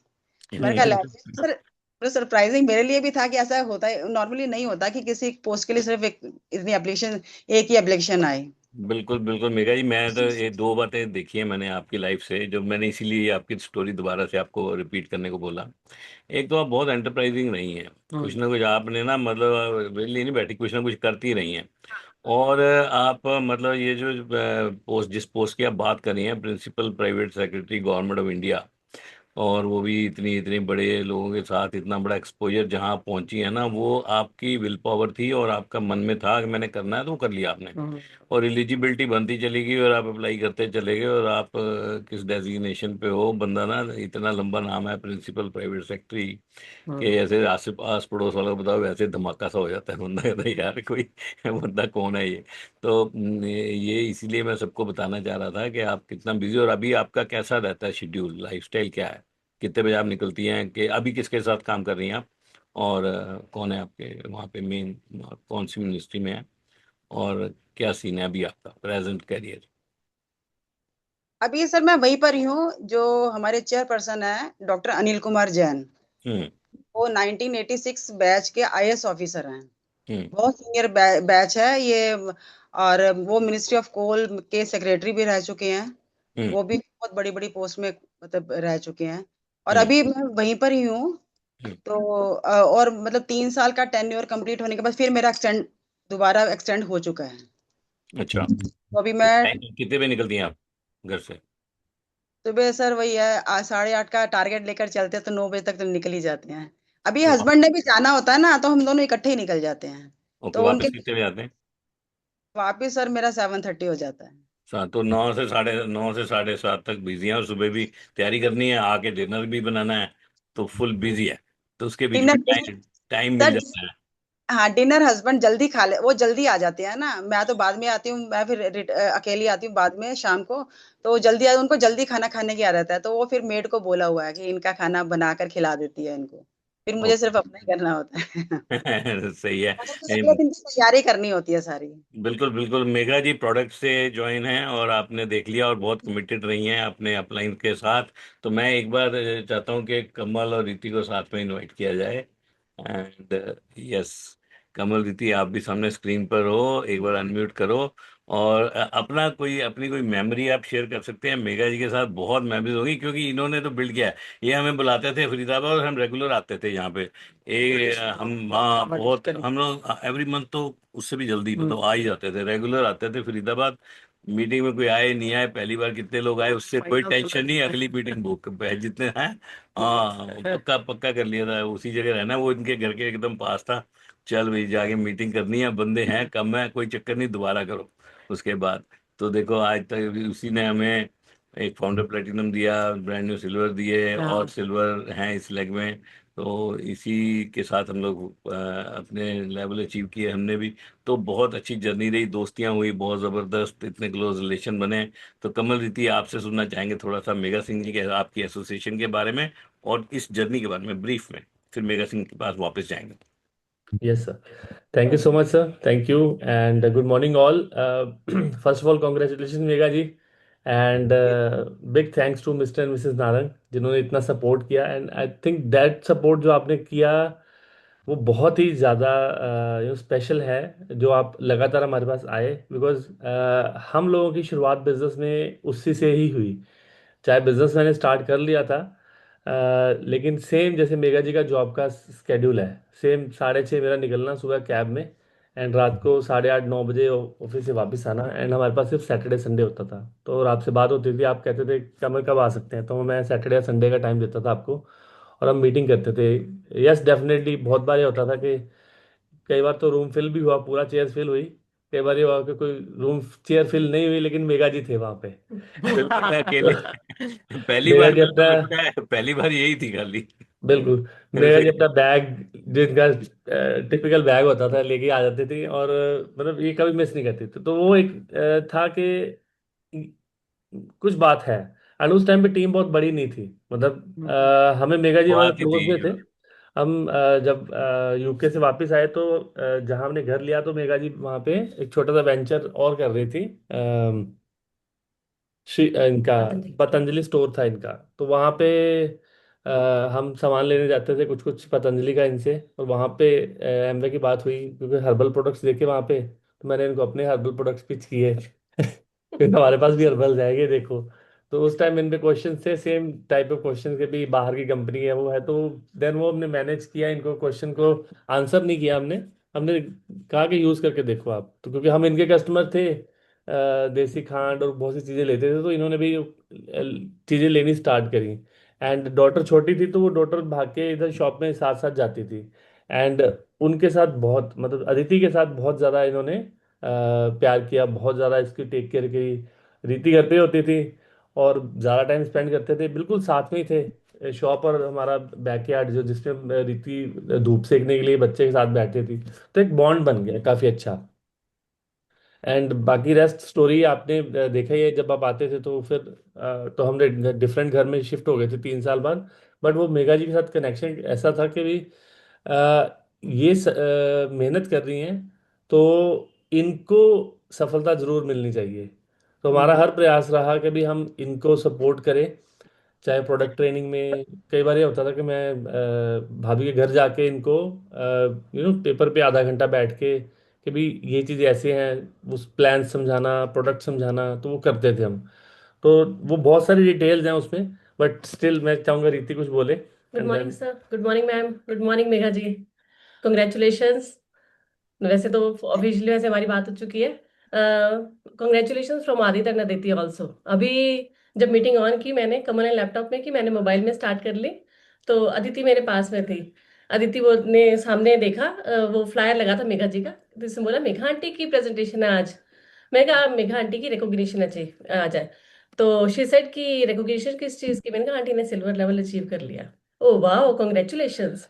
J: मैंने कहा सर, सरप्राइजिंग मेरे लिए भी था कि ऐसा होता है, नॉर्मली नहीं होता कि किसी पोस्ट के लिए सिर्फ इतनी एप्लीकेशन, एक ही एप्लीकेशन आए।
A: बिल्कुल बिल्कुल मेघा जी, मैं तो ये दो बातें देखी है मैंने आपकी लाइफ से, जो मैंने इसीलिए आपकी स्टोरी दोबारा से आपको रिपीट करने को बोला। एक तो आप बहुत एंटरप्राइजिंग रही हैं, कुछ ना कुछ आपने ना, मतलब वेली नहीं बैठी, कुछ ना कुछ करती रही हैं। और आप मतलब ये जो पोस्ट, जिस पोस्ट की आप बात कर रही हैं, principal private secretary government of India, और वो भी इतनी इतनी बड़े लोगों के साथ इतना बड़ा एक्सपोजर जहां आप पहुंची है ना, वो आपकी विल पावर थी, और आपका मन में था कि मैंने करना है, तो वो कर लिया आपने। और एलिजिबिलिटी बनती चली गई, और आप अप्लाई करते चले गए, और आप किस डेजिग्नेशन पे हो, बंदा ना, इतना लंबा नाम है प्रिंसिपल प्राइवेट सेक्रेटरी, कि ऐसे आस पास पड़ोस वालों को बताओ, वैसे धमाका सा हो जाता है, बंदा कहता है यार कोई बंदा कौन है ये। तो ये इसीलिए मैं सबको बताना चाह रहा था कि आप कितना बिजी, और अभी आपका कैसा रहता है शेड्यूल, लाइफस्टाइल क्या है, कितने बजे आप निकलती हैं, कि अभी किसके साथ काम कर रही हैं आप, और कौन है आपके वहाँ पे मेन, कौन सी मिनिस्ट्री में है, और क्या सीन है अभी आपका प्रेजेंट करियर।
J: अभी सर मैं वहीं पर ही हूँ, जो हमारे चेयरपर्सन है डॉक्टर अनिल कुमार जैन।
A: हम्म।
J: वो 1986 बैच के आईएएस ऑफिसर हैं।
A: हम्म।
J: बहुत सीनियर बैच है ये। और वो मिनिस्ट्री ऑफ कोल के सेक्रेटरी भी रह चुके हैं।
A: हम्म।
J: वो भी बहुत बड़ी बड़ी पोस्ट में मतलब रह चुके हैं। और
A: हम्म।
J: अभी मैं वहीं पर ही हूँ।
A: हम्म।
J: तो और मतलब 3 साल का टेन्योर कंप्लीट होने के बाद फिर मेरा दोबारा एक्सटेंड हो चुका है।
A: अच्छा,
J: तो अभी
A: तो
J: मैं
A: कितने बजे निकलती हैं आप घर से।
J: सुबह सर वही है 8:30 का टारगेट लेकर चलते हैं, तो 9 बजे तक तो निकल ही जाते हैं। अभी
A: वाह।
J: हस्बैंड ने भी जाना होता है ना, तो हम दोनों इकट्ठे ही निकल जाते हैं।
A: ओके,
J: तो
A: वापस
J: उनके
A: कितने बजे आते हैं?
J: वापिस सर मेरा 7:30 हो जाता है।
A: तो 9 से 9:30 तक बिजी है, और सुबह भी तैयारी करनी है, आके डिनर भी बनाना है, तो फुल बिजी है। तो उसके बीच में
J: डिनर
A: टाइम टाइम मिल
J: सर,
A: जाता है।
J: हाँ डिनर हस्बैंड जल्दी खा ले, वो जल्दी आ जाते हैं ना, मैं तो बाद में आती हूँ, मैं फिर अकेली आती हूँ बाद में शाम को। तो वो जल्दी उनको जल्दी खाना खाने की आदत है, तो वो फिर मेड को बोला हुआ है कि इनका खाना बनाकर खिला देती है इनको, फिर मुझे
A: ओके।
J: सिर्फ अपना ही करना होता है।
A: सही है।
J: मुझे फिर अगले दिन की तैयारी करनी होती है सारी।
A: बिल्कुल बिल्कुल, मेघा जी प्रोडक्ट से ज्वाइन है, और आपने देख लिया और बहुत कमिटेड रही हैं अपने अपलाइन के साथ। तो मैं एक बार चाहता हूं कि कमल और रीति को साथ में इनवाइट किया जाए। एंड यस, कमल, रीति, आप भी सामने स्क्रीन पर हो, एक बार अनम्यूट करो, और अपनी कोई मेमोरी आप शेयर कर सकते हैं। मेघा जी के साथ बहुत मेमोरीज होगी, क्योंकि इन्होंने तो बिल्ड किया है। ये हमें बुलाते थे फरीदाबाद, और हम रेगुलर आते थे यहाँ पे। हम
C: बट
A: बहुत,
C: करीब।
A: हम लोग एवरी मंथ तो उससे भी जल्दी
C: हम्म।
A: मतलब आ ही जाते थे, रेगुलर आते थे फरीदाबाद। मीटिंग में कोई आए नहीं आए, पहली बार कितने लोग आए उससे कोई
C: फाइनल तो
A: टेंशन नहीं,
C: लगता
A: अगली मीटिंग बुक जितने हैं। हाँ,
C: है।
A: पक्का पक्का कर लिया था, उसी जगह रहना, वो इनके घर के एकदम पास था। चल भाई, जाके मीटिंग करनी है, बंदे हैं कम है, कोई चक्कर नहीं, दोबारा करो। उसके बाद तो देखो आज तक उसी ने हमें एक फाउंडर प्लेटिनम दिया, ब्रांड न्यू सिल्वर दिए, और
C: हाँ।
A: सिल्वर हैं इस लेग में। तो इसी के साथ हम लोग अपने लेवल अचीव किए हमने भी। तो बहुत अच्छी जर्नी रही, दोस्तियां हुई बहुत ज़बरदस्त, इतने क्लोज रिलेशन बने। तो कमल, रीति, आपसे सुनना चाहेंगे थोड़ा सा मेगा सिंह जी के, आपकी एसोसिएशन के बारे में, और इस जर्नी के बारे में ब्रीफ में, फिर मेगा सिंह के पास वापस जाएंगे।
G: Yes, sir. Thank you so much, sir. Thank you. And good morning, all. First of all, congratulations, Megha ji. And big thanks to Mr. and Mrs. Narang, जिन्होंने इतना सपोर्ट किया. And I think that support जो आपने किया वो बहुत ही ज़्यादा special है, जो आप लगातार हमारे पास आए, बिकॉज हम लोगों की शुरुआत बिजनेस में उसी से ही हुई। चाहे बिजनेस मैंने स्टार्ट कर लिया था, लेकिन सेम जैसे मेगा जी का जॉब का स्केड्यूल है, सेम 6:30 मेरा निकलना सुबह कैब में, एंड रात को 8:30-9 बजे ऑफिस से वापस आना। एंड हमारे पास सिर्फ सैटरडे संडे होता था, तो और आपसे बात होती थी, आप कहते थे कमर कब आ सकते हैं, तो मैं सैटरडे या संडे का टाइम देता था आपको, और हम मीटिंग करते थे। यस, डेफिनेटली बहुत बार ये होता था कि कई बार तो रूम फिल भी हुआ, पूरा चेयर फिल हुई। कई बार ये हुआ कि कोई रूम चेयर फिल नहीं हुई, लेकिन मेगा जी थे वहां पे।
A: बिल्कुल, मैं अकेले
G: तो
A: पहली
G: मेगा
A: बार,
G: जी
A: मुझे
G: अपना
A: तो लगता है पहली बार यही थी खाली।
G: बिल्कुल मेगा
A: ऐसे।
G: जी अपना बैग, जिनका टिपिकल बैग होता था, लेके आ जाते थे, और मतलब ये कभी मिस नहीं करते थे। तो वो एक था कि कुछ बात है। एंड उस टाइम पे टीम बहुत बड़ी नहीं थी, मतलब हमें मेगा जी हमारे
A: बात ही
G: क्लोज
A: थी।
G: में थे। हम जब यूके से वापस आए, तो जहाँ हमने घर लिया, तो मेगा जी वहाँ पे एक छोटा सा वेंचर और कर रही थी। इनका पतंजलि स्टोर था इनका। तो वहाँ पे हम सामान लेने जाते थे कुछ कुछ पतंजलि का इनसे, और वहाँ पे एमवे की बात हुई, क्योंकि हर्बल प्रोडक्ट्स देखे वहाँ पे, तो मैंने इनको अपने हर्बल प्रोडक्ट्स पिच किए क्योंकि हमारे पास भी हर्बल जाएंगे देखो। तो उस टाइम इन पे क्वेश्चन थे, सेम टाइप ऑफ क्वेश्चन के भी, बाहर की कंपनी है वो है, तो देन वो हमने मैनेज किया, इनको क्वेश्चन को आंसर नहीं किया हमने। हमने कहा कि यूज़ करके देखो आप, तो क्योंकि हम इनके कस्टमर थे, देसी खांड और बहुत सी चीज़ें लेते थे, तो इन्होंने भी चीज़ें लेनी स्टार्ट करी। एंड डॉटर छोटी थी, तो वो डॉटर भाग के इधर शॉप में साथ साथ जाती थी। एंड उनके साथ बहुत, मतलब अदिति के साथ बहुत ज़्यादा इन्होंने प्यार किया, बहुत ज़्यादा इसकी टेक केयर की। रीति घर पे होती थी, और ज़्यादा टाइम स्पेंड करते थे, बिल्कुल साथ में ही थे शॉप, और हमारा बैकयार्ड जो, जिसमें रीति धूप सेकने के लिए बच्चे के साथ बैठती थी। तो एक बॉन्ड बन गया काफ़ी अच्छा। एंड बाकी रेस्ट स्टोरी आपने देखा ही है, जब आप आते थे तो फिर तो हमने डिफरेंट घर में शिफ्ट हो गए थे 3 साल बाद। बट वो मेगा जी के साथ कनेक्शन ऐसा था कि भी ये मेहनत कर रही हैं, तो इनको सफलता जरूर मिलनी चाहिए। तो हमारा हर प्रयास रहा कि भी हम इनको सपोर्ट करें, चाहे प्रोडक्ट ट्रेनिंग में। कई बार ये होता था कि मैं भाभी के घर जाके इनको पेपर पे आधा घंटा बैठ के कि भी ये चीज़ ऐसे हैं, उस प्लान समझाना, प्रोडक्ट समझाना, तो वो करते थे हम। तो वो बहुत सारी डिटेल्स हैं उसमें, बट स्टिल मैं चाहूंगा रीति कुछ बोले।
H: Good morning sir, good morning ma'am, good morning Megha ji. Congratulations. वैसे तो ऑफिशियली वैसे हमारी बात हो चुकी है। Congratulations from Aditya and Aditi also. अभी जब मीटिंग ऑन की मैंने कमल ने लैपटॉप में की, मैंने मोबाइल में स्टार्ट कर ली, तो अदिति मेरे पास में थी। अदिति वो ने सामने देखा, वो फ्लायर लगा था मेघा जी का, तो इसने बोला मेघा आंटी की प्रेजेंटेशन है आज। मैंने कहा मेघा आंटी की रिकॉग्निशन आ जाए। तो शी सेड कि रिकॉग्निशन किस चीज की? मैंने कहा आंटी ने सिल्वर लेवल अचीव कर लिया। ओ वाह, congratulations,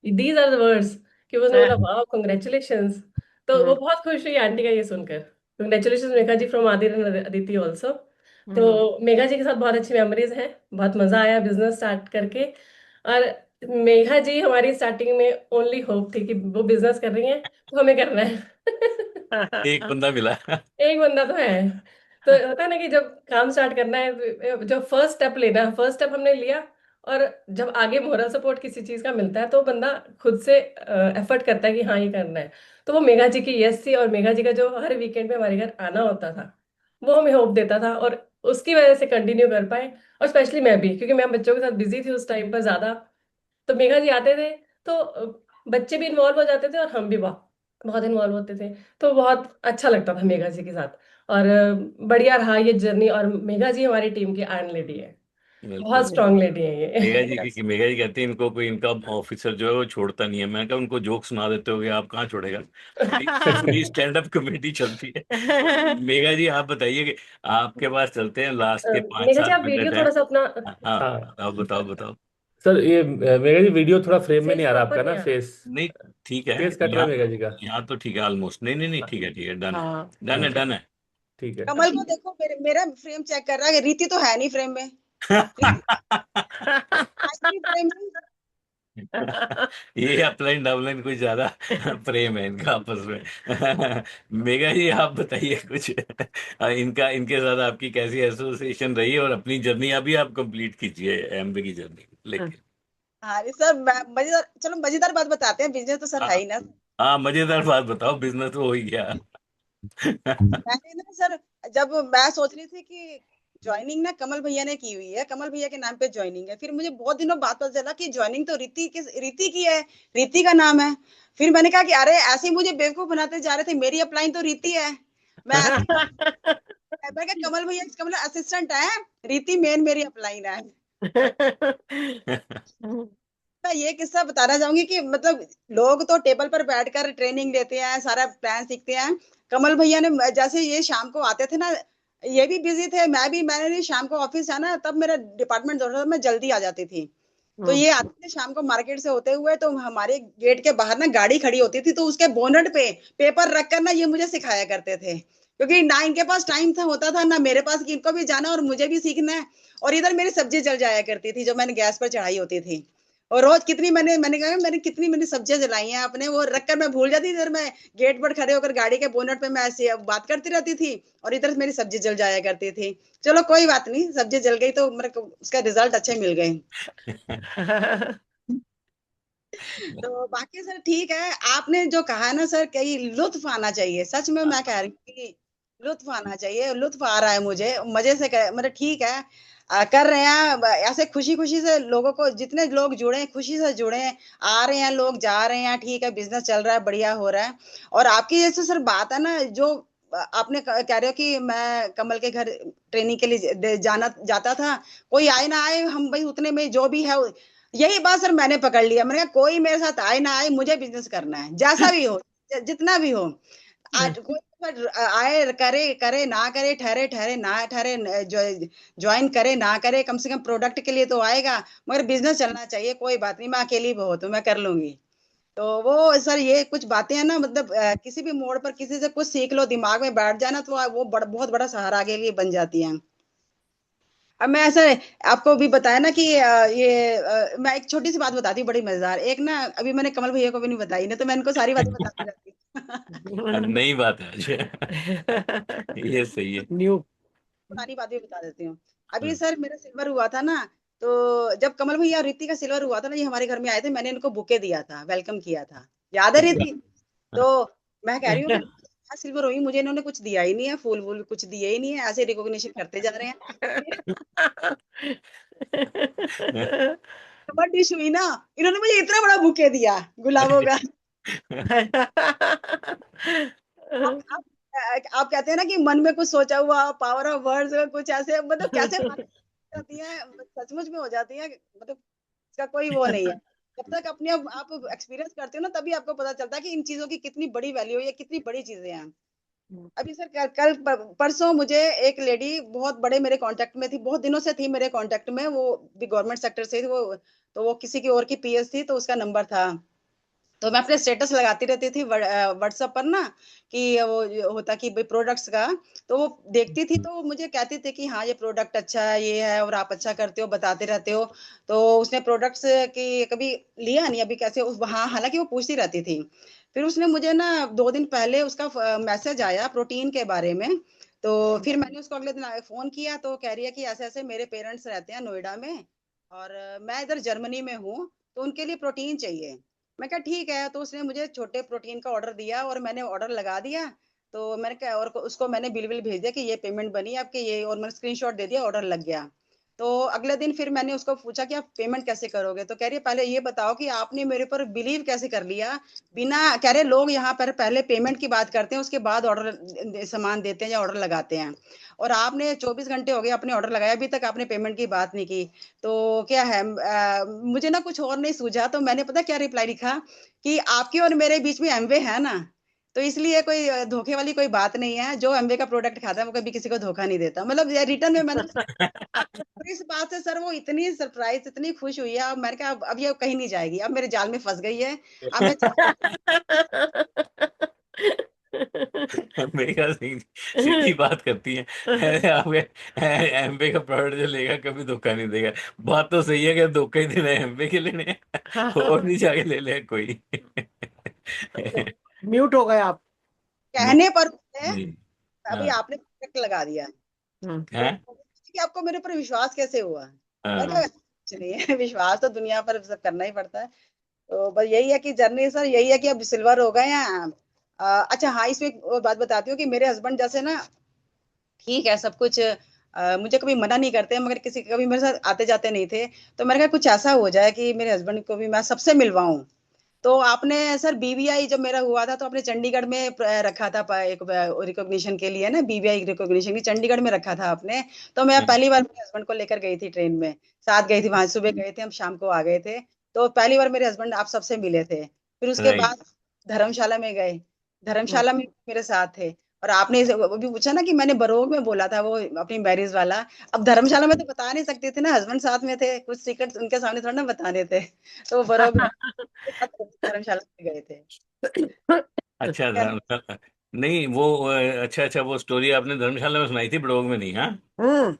H: these are the words, कि उसने बोला वाह कांग्रेचुलेशंस। तो वो बहुत खुश हुई आंटी का ये सुनकर। Congratulations Megha ji from Aditi also. तो मेघा जी के साथ बहुत अच्छी मेमोरीज हैं, बहुत मजा आया बिजनेस स्टार्ट करके। और मेघा जी हमारी स्टार्टिंग में ओनली होप थी कि वो बिजनेस कर रही हैं तो हमें करना है।
A: एक बंदा मिला।
H: एक बंदा तो है। तो होता है ना कि जब काम स्टार्ट करना है, जो फर्स्ट स्टेप लेना है, फर्स्ट स्टेप हमने लिया। और जब आगे मोरल सपोर्ट किसी चीज का मिलता है तो बंदा खुद से एफर्ट करता है कि हाँ ये करना है। तो वो मेघा जी की यस थी, और मेघा जी का जो हर वीकेंड पे हमारे घर आना होता था वो हमें होप देता था, और उसकी वजह से कंटिन्यू कर पाए। और स्पेशली मैं भी, क्योंकि मैं बच्चों के साथ बिजी थी उस टाइम पर ज्यादा। तो मेघा जी आते थे तो बच्चे भी इन्वॉल्व हो जाते थे और हम भी बहुत बहुत इन्वॉल्व होते थे। तो बहुत अच्छा लगता था मेघा जी के साथ। और बढ़िया रहा ये जर्नी। और मेघा जी हमारी टीम की आयरन लेडी है, बहुत
A: बिल्कुल।
H: स्ट्रांग लेडी है
A: मेघा
H: ये।
A: जी की मेघा जी कहते हैं इनको कोई इनका ऑफिसर जो है वो छोड़ता नहीं है। मैंने कहा उनको जोक सुना देते होगे, आप कहाँ छोड़ेगा। पूरी स्टैंड अप कमेटी चलती है। मेघा जी आप बताइए कि आपके पास चलते हैं लास्ट के पाँच
H: मेघा जी
A: सात
H: आप वीडियो
A: मिनट है।
H: थोड़ा सा अपना,
A: हाँ,
G: हाँ
A: आप बताओ बताओ।
G: सर, ये मेघा जी वीडियो थोड़ा फ्रेम में
H: फेस
G: नहीं आ रहा आपका
H: प्रॉपर नहीं
G: ना,
H: आ रहा।
G: फेस
A: नहीं ठीक है।
G: फेस कट रहा
A: यहाँ
G: है मेघा जी का।
A: यहाँ तो ठीक है ऑलमोस्ट। नहीं नहीं नहीं,
G: हाँ,
A: ठीक है डन है।
C: हाँ
A: डन है
G: हाँ,
A: डन है।
G: ठीक है।
J: कमल को देखो, मेरा फ्रेम चेक कर रहा है, रीति तो है नहीं फ्रेम में। रीति है नहीं फ्रेम में।
A: ये अपलाइन डाउनलाइन कुछ ज्यादा प्रेम है इनका आपस में। मेगा जी आप बताइए कुछ। इनका इनके साथ आपकी कैसी एसोसिएशन रही है, और अपनी जर्नी अभी आप कंप्लीट कीजिए एमबी की जर्नी लेके।
J: हाँ नहीं सर, मजेदार, चलो मजेदार बात बताते हैं, बिजनेस तो सर है
A: हाँ
J: ही ना।
A: हाँ, मजेदार बात बताओ, बिजनेस तो हो ही गया।
J: मैंने ना सर, जब मैं सोच रही थी कि ज्वाइनिंग ना कमल भैया ने की हुई है, कमल भैया के नाम पे ज्वाइनिंग है, फिर मुझे बहुत दिनों बाद पता चला कि ज्वाइनिंग तो रीति की है, रीति का नाम है। फिर मैंने कहा कि अरे ऐसे ही मुझे बेवकूफ बनाते जा रहे थे, मेरी अपलाइन तो रीति है। मैं ऐसे मैं कहा कमल भैया इसका मतलब असिस्टेंट है, रीति मेन मेरी अपलाइन है। मैं ये किस्सा बताना चाहूंगी कि मतलब लोग तो टेबल पर बैठकर ट्रेनिंग लेते हैं, सारा प्लान सीखते हैं। कमल भैया ने जैसे ये शाम को आते थे ना, ये भी बिजी थे, मैंने भी शाम को ऑफिस जाना, तब मेरा डिपार्टमेंट दौड़ता था, मैं जल्दी आ जाती थी। तो ये आते थे शाम को मार्केट से होते हुए, तो हमारे गेट के बाहर ना गाड़ी खड़ी होती थी, तो उसके बोनट पे पेपर रखकर ना ये मुझे सिखाया करते थे, क्योंकि ना इनके पास टाइम था होता था ना मेरे पास, कि इनको भी जाना और मुझे भी सीखना है। और इधर मेरी सब्जी जल जाया करती थी जो मैंने गैस पर चढ़ाई होती थी। और रोज कितनी मैंने कहा मैंने कितनी मैंने सब्जियां जलाई हैं अपने, वो रखकर मैं भूल जाती थी, इधर मैं गेट पर खड़े होकर गाड़ी के बोनट पे मैं ऐसे बात करती रहती थी, और इधर मेरी सब्जी जल जाया करती थी। चलो कोई बात नहीं, सब्जी जल गई तो मेरे को उसका रिजल्ट अच्छे मिल गए। तो बाकी सर ठीक है, आपने जो कहा ना सर, कहीं लुत्फ आना चाहिए, सच में मैं कह रही हूँ कि लुत्फ आना चाहिए, लुत्फ आ रहा है मुझे, मजे से मतलब ठीक है। कर रहे हैं ऐसे खुशी खुशी से, लोगों को जितने लोग जुड़े खुशी से जुड़े, आ रहे हैं लोग, जा रहे हैं, ठीक है, बिजनेस चल रहा है, बढ़िया हो रहा है। और आपकी जैसे सर बात है ना, जो आपने कह रहे हो कि मैं कमल के घर ट्रेनिंग के लिए जाना जाता था, कोई आए ना आए, हम भाई उतने में जो भी है, यही बात सर मैंने पकड़ लिया। मैंने कहा कोई मेरे साथ आए ना आए, मुझे बिजनेस करना है, जैसा भी हो, जितना भी हो। आज कोई आए, करे करे ना करे, ठहरे ठहरे ना ठहरे, ज्वाइन करे ना करे, कम से कम प्रोडक्ट के लिए तो आएगा, मगर बिजनेस चलना चाहिए। कोई बात नहीं, मैं अकेली बहुत हूँ, मैं कर लूंगी। तो वो सर ये कुछ बातें हैं ना, मतलब किसी भी मोड़ पर किसी से कुछ सीख लो, दिमाग में बैठ जाए ना, तो वो बहुत बड़ा सहारा आगे लिए बन जाती है। अब मैं ऐसा आपको भी बताया ना कि मैं एक छोटी सी बात बताती हूँ, बड़ी मजेदार। एक ना अभी मैंने कमल भैया को भी नहीं बताई, ना तो मैं इनको सारी बातें बताती रहती हूँ।
A: नई बात है आज। ये सही है।
C: न्यू।
J: सारी बातें बता देती हूँ। अभी सर मेरा सिल्वर हुआ था ना, तो जब कमल भैया और रीति का सिल्वर हुआ था ना, ये हमारे घर में आए थे, मैंने इनको बुके दिया था, वेलकम किया था, याद है रीति? तो मैं कह रही हूँ कि सिल्वर हुई, मुझे इन्होंने कुछ दिया ही नहीं है, फूल वूल कुछ दिए ही नहीं है, ऐसे रिकॉग्निशन करते जा रहे हैं। नंबर डिश हुई ना, इन्होंने मुझे इतना बड़ा बुके दिया गुलाबों का। आप आप कहते हैं ना कि मन में कुछ सोचा हुआ, पावर ऑफ वर्ड्स, कुछ ऐसे मतलब कैसे बातें जाती हैं, सचमुच में हो जाती है, मतलब इसका कोई वो नहीं है। जब तक अपने आप एक्सपीरियंस करते हो ना, तभी आपको पता चलता है कि इन चीजों की कितनी बड़ी वैल्यू है, ये कितनी बड़ी चीजें हैं। अभी सर परसों मुझे एक लेडी बहुत बड़े मेरे कांटेक्ट में थी, बहुत दिनों से थी मेरे कांटेक्ट में, वो भी गवर्नमेंट सेक्टर से थी वो, तो वो किसी की और की पीएस थी, तो उसका नंबर था। तो मैं अपने स्टेटस लगाती रहती थी व्हाट्सएप पर ना, कि वो जो होता कि भाई प्रोडक्ट्स का, तो वो देखती थी, तो वो मुझे कहती थी कि हाँ ये प्रोडक्ट अच्छा है, ये है, और आप अच्छा करते हो, बताते रहते हो। तो उसने प्रोडक्ट्स की कभी लिया नहीं अभी, कैसे हाँ, हालांकि वो पूछती रहती थी। फिर उसने मुझे ना 2 दिन पहले उसका मैसेज आया प्रोटीन के बारे में। तो फिर मैंने उसको अगले दिन फोन किया, तो कह रही है कि ऐसे ऐसे मेरे पेरेंट्स रहते हैं नोएडा में, और मैं इधर जर्मनी में हूँ, तो उनके लिए प्रोटीन चाहिए। मैं कहा ठीक है, तो उसने मुझे छोटे प्रोटीन का ऑर्डर दिया, और मैंने ऑर्डर लगा दिया। तो मैंने कहा, और उसको मैंने बिल विल भेज दिया कि ये पेमेंट बनी आपके, ये, और मैंने स्क्रीनशॉट दे दिया, ऑर्डर लग गया। तो अगले दिन फिर मैंने उसको पूछा कि आप पेमेंट कैसे करोगे, तो कह रही है पहले ये बताओ कि आपने मेरे पर बिलीव कैसे कर लिया, बिना, कह रहे लोग यहाँ पर पहले पेमेंट की बात करते हैं, उसके बाद ऑर्डर सामान देते हैं या ऑर्डर लगाते हैं, और आपने 24 घंटे हो गए आपने ऑर्डर लगाया, अभी तक आपने पेमेंट की बात नहीं की। तो क्या है, मुझे ना कुछ और नहीं सूझा, तो मैंने पता क्या रिप्लाई लिखा, कि आपके और मेरे बीच में एमवे है ना, तो इसलिए कोई धोखे वाली कोई बात नहीं है, जो एमवे का प्रोडक्ट खाता है वो कभी किसी को धोखा नहीं देता, मतलब रिटर्न में मैंने और इस बात से सर वो इतनी सरप्राइज, इतनी खुश हुई है, अब मैंने कहा अब ये कहीं नहीं जाएगी, अब मेरे जाल में फंस गई है, अब मैं
A: मेघा सिंह सीधी बात करती है। आपके एमबे का प्रोडक्ट जो लेगा कभी धोखा नहीं देगा। बात तो सही है कि धोखा ही देना है, एमबे के लेने हैं, और नहीं जाके ले ले कोई।
C: म्यूट हो गए आप।
J: कहने पर उसने,
A: जी।
J: अभी
A: हाँ।
J: आपने प्रोडक्ट लगा दिया, तो
A: हैं?
J: कि आपको मेरे पर विश्वास कैसे हुआ, मैं
A: हाँ।
J: कहा कुछ नहीं है, विश्वास तो दुनिया पर सब करना ही पड़ता है। तो बस यही है कि जर्नी सर यही है कि अब सिल्वर हो गए हैं। अच्छा हाँ, इसमें एक और बात बताती हूँ कि मेरे हस्बैंड जैसे ना, ठीक है सब कुछ, मुझे कभी मना नहीं करते, मगर किसी कभी मेरे साथ आते जाते नहीं थे, तो मैंने कहा कुछ ऐसा हो जाए कि मेरे हस्बैंड को भी मैं सबसे मिलवाऊं। तो आपने सर बीबीआई जब मेरा हुआ था, तो आपने चंडीगढ़ में रखा था एक रिकॉग्निशन के लिए ना, बीबीआई रिकॉग्निशन की चंडीगढ़ में रखा था आपने। तो मैं पहली बार मेरे हस्बैंड को लेकर गई थी ट्रेन में, साथ गई थी वहां, सुबह गए थे हम, शाम को आ गए थे। तो पहली बार मेरे हस्बैंड आप सबसे मिले थे। फिर उसके
A: राइट।
J: बाद धर्मशाला में गए, धर्मशाला में मेरे साथ थे। और आपने वो भी पूछा ना कि मैंने बरोग में बोला था वो अपनी मैरिज वाला, अब धर्मशाला में तो बता नहीं सकती थी ना, हस्बैंड साथ में थे, कुछ सीक्रेट उनके सामने थोड़ा ना बताने थे, तो बरोग में धर्मशाला में गए थे।
A: अच्छा, धर्मशाला नहीं वो, अच्छा अच्छा, वो स्टोरी आपने धर्मशाला में सुनाई थी, ब्लॉग में नहीं? हाँ,
C: हम्म।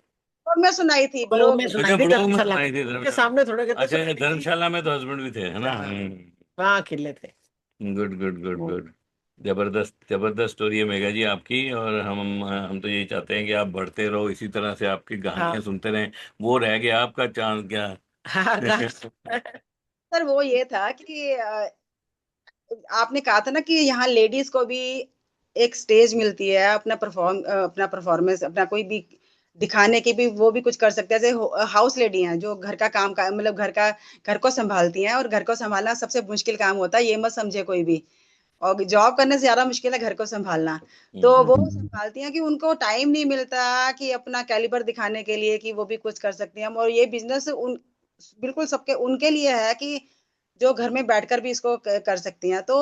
J: और मैं सुनाई थी
C: वो
J: बरोग
C: में
J: में।
C: सुनाई
A: अच्छा,
C: थी
A: ब्लॉग में
C: धर्मशाला
A: सुनाई
C: में,
A: थी
C: उनके
A: धर्मशाला।
C: सामने थोड़े तो
A: अच्छा,
C: सुनाई थी।
A: धर्मशाला में तो हस्बैंड भी थे, है ना?
C: वहाँ अकेले थे।
A: Good good good good. जबरदस्त जबरदस्त स्टोरी है मेघा जी आपकी, और हम तो यही चाहते हैं कि आप बढ़ते रहो इसी तरह से, आपकी
C: हाँ
A: कहानियां सुनते रहें। वो रह गया आपका चांद क्या।
C: हाँ
J: सर वो ये था कि आपने कहा था ना कि यहाँ लेडीज को भी एक स्टेज मिलती है, अपना परफॉर्मेंस, अपना कोई भी दिखाने की भी, वो भी कुछ कर सकते हैं, जैसे हाउस लेडी हैं जो घर का काम का मतलब घर को संभालती हैं, और घर को संभालना सबसे मुश्किल काम होता है, ये मत समझे कोई भी, और जॉब करने से ज्यादा मुश्किल है घर को संभालना। तो वो संभालती हैं कि उनको टाइम नहीं मिलता कि अपना कैलिबर दिखाने के लिए कि वो भी कुछ कर सकती हैं, और ये बिजनेस उन बिल्कुल सबके उनके लिए है कि जो घर में बैठकर भी इसको कर सकती हैं। तो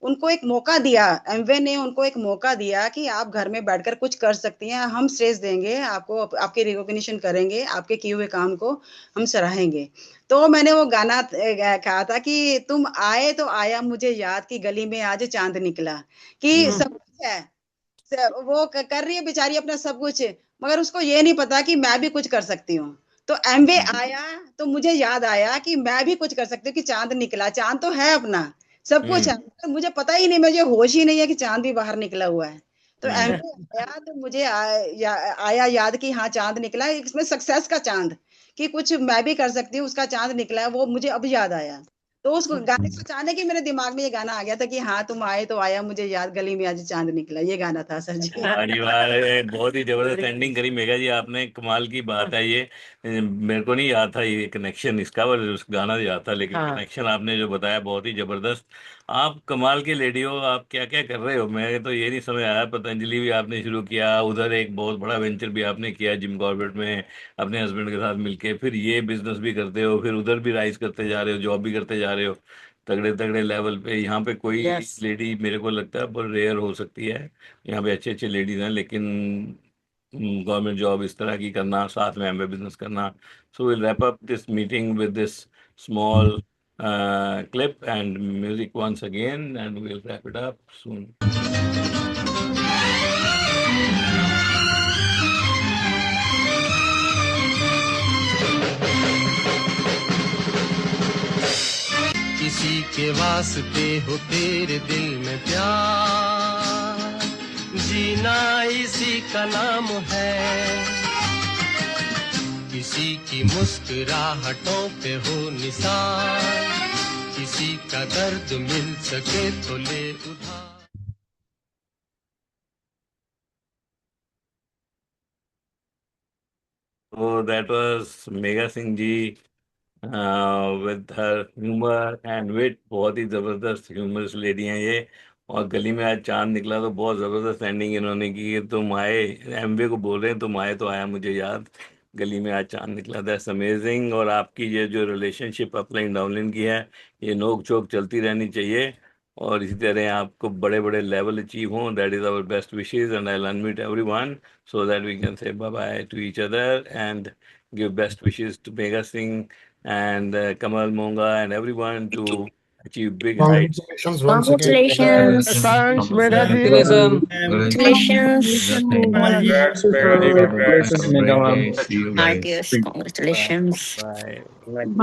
J: उनको एक मौका दिया, एमवे ने उनको एक मौका दिया कि आप घर में बैठकर कुछ कर सकती हैं, हम स्टेज देंगे आपको, आपके रिकॉग्निशन करेंगे, आपके किए हुए काम को हम सराहेंगे। तो मैंने वो गाना कहा था कि तुम आए तो आया मुझे याद की गली में आज चांद निकला, कि सब कुछ है, वो कर रही है बेचारी अपना सब कुछ, मगर उसको ये नहीं पता कि मैं भी कुछ कर सकती हूँ। तो एमवे आया तो मुझे याद आया कि मैं भी कुछ कर सकती हूँ, कि चांद निकला, चांद तो है अपना, सब कुछ है, तो मुझे पता ही नहीं, मुझे होश ही नहीं है कि चांद भी बाहर निकला हुआ है। तो एमवे आया तो मुझे आया याद कि हाँ चांद निकला है, इसमें सक्सेस का चांद, कि कुछ मैं भी कर सकती हूँ, उसका चांद निकला है, वो मुझे अब याद आया। तो उस गाने को अचानक ही मेरे दिमाग में ये गाना आ गया था कि हाँ तुम आए तो आया मुझे याद गली में आज चांद निकला, ये गाना था सर जी।
A: वाह जी वाह, बहुत ही जबरदस्त एंडिंग करी मेघा जी आपने, कमाल की बात है ये। मेरे को नहीं याद था ये कनेक्शन इसका, और उस गाना याद था, लेकिन
C: हाँ
A: कनेक्शन आपने जो बताया बहुत ही जबरदस्त। आप कमाल की लेडी हो, आप क्या क्या कर रहे हो, मैं तो ये नहीं समझ आया। पतंजलि भी आपने शुरू किया, उधर एक बहुत बड़ा वेंचर भी आपने किया जिम कॉर्बेट में अपने हस्बैंड के साथ मिलके, फिर ये बिजनेस भी करते हो, फिर उधर भी राइज करते जा रहे हो, जॉब भी करते जा जा रहे हो तगड़े तगड़े लेवल पे। यहाँ पे कोई
C: यस
A: लेडी मेरे को लगता है बहुत रेयर हो सकती है। यहाँ पे अच्छे अच्छे लेडीज हैं, लेकिन गवर्नमेंट जॉब इस तरह की करना, साथ में एमबीए बिजनेस करना। So will wrap up this meeting with this small clip and music once again, and we'll wrap it up soon.
B: किसी के वास्ते हो तेरे दिल में प्यार, जीना इसी का नाम है। किसी की मुस्कुराहटों पे हो निसार, किसी का दर्द मिल सके तो ले उधार।
A: So that was Megha Singh ji with her humor and wit। बहुत ही जबरदस्त ह्यूमरस लेडी हैं ये। और गली में आज चांद निकला तो बहुत जबरदस्त एंडिंग इन्होंने की है। तुम आए, एमवे को बोल रहे हैं तुम आए, तो आया मुझे याद, गली में आज चांद निकला। That's amazing. और आपकी ये जो रिलेशनशिप अपलाइन डाउनलाइन की है, ये नोक चोक चलती रहनी चाहिए और इसी तरह आपको बड़े बड़े लेवल अचीव हों। That is our best wishes and I will unmute everyone so that we can say bye bye to each other and give best wishes to Megha Singh and Kamal Monga and everyone to achieve big heights.
D: Congratulations once again.
F: Thanks, Megha ji.
E: Congratulations.
F: Congratulations, Megha ma'am.
I: See you guys.
K: Congratulations.
A: Bye.